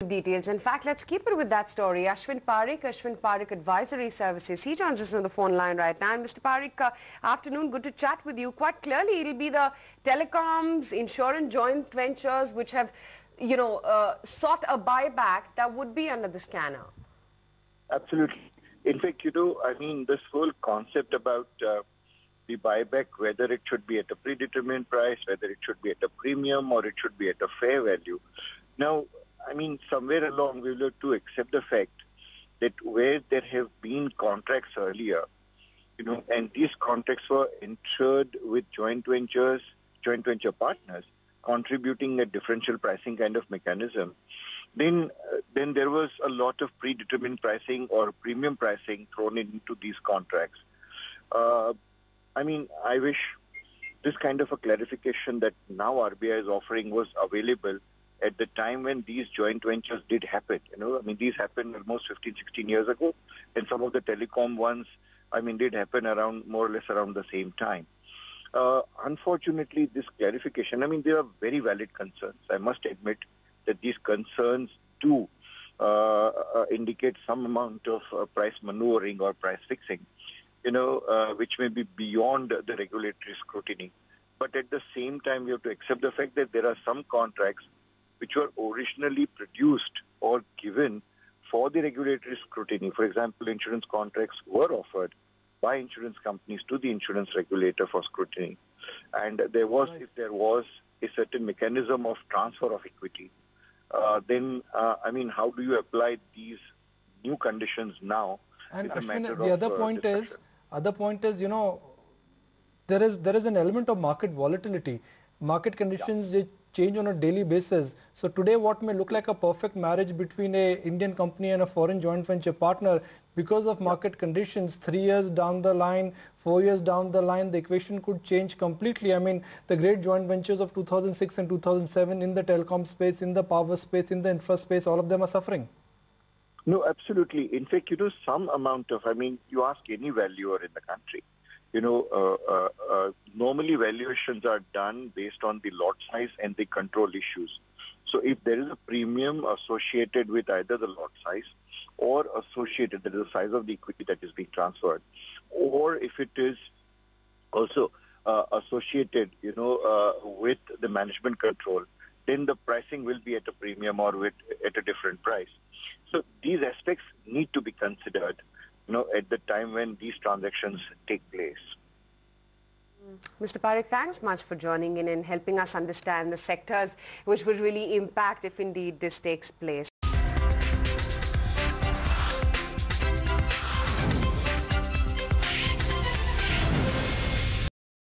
of details. In fact, let's keep it with that story. Ashwin Parekh Advisory Services. He joins us on the phone line right now. And Mr. Parekh, afternoon. Good to chat with you. Quite clearly, it'll be the telecoms, insurance joint ventures which have, sought a buyback that would be under the scanner. Absolutely. In fact, this whole concept about the buyback, whether it should be at a predetermined price, whether it should be at a premium or it should be at a fair value. Now, somewhere along we will have to accept the fact that where there have been contracts earlier, and these contracts were entered with joint venture partners contributing a differential pricing kind of mechanism, then there was a lot of predetermined pricing or premium pricing thrown into these contracts. I wish this kind of a clarification that now RBI is offering was available at the time when these joint ventures did happen. These happened almost 15, 16 years ago, and some of the telecom ones, did happen around more or less around the same time. Unfortunately, this clarification, there are very valid concerns. I must admit that these concerns do indicate some amount of price maneuvering or price fixing, which may be beyond the regulatory scrutiny. But at the same time, we have to accept the fact that there are some contracts which were originally produced or given for the regulatory scrutiny. For example, insurance contracts were offered by insurance companies to the insurance regulator for scrutiny. And if there was a certain mechanism of transfer of equity, then how do you apply these new conditions now? And Ashwin, the other point is, there is an element of market volatility. Market conditions change on a daily basis. So today what may look like a perfect marriage between an Indian company and a foreign joint venture partner, because of market conditions, 3 years down the line, 4 years down the line, the equation could change completely. The great joint ventures of 2006 and 2007 in the telecom space, in the power space, in the infra space, all of them are suffering. No, absolutely. In fact, some amount of, you ask any valuer in the country, normally valuations are done based on the lot size and the control issues. So if there is a premium associated with either the lot size or associated with the size of the equity that is being transferred, or if it is also associated, with the management control, then the pricing will be at a premium or at a different price. So these aspects need to be considered, at the time when these transactions take place. Mr. Parekh, thanks much for joining in and helping us understand the sectors which will really impact if indeed this takes place.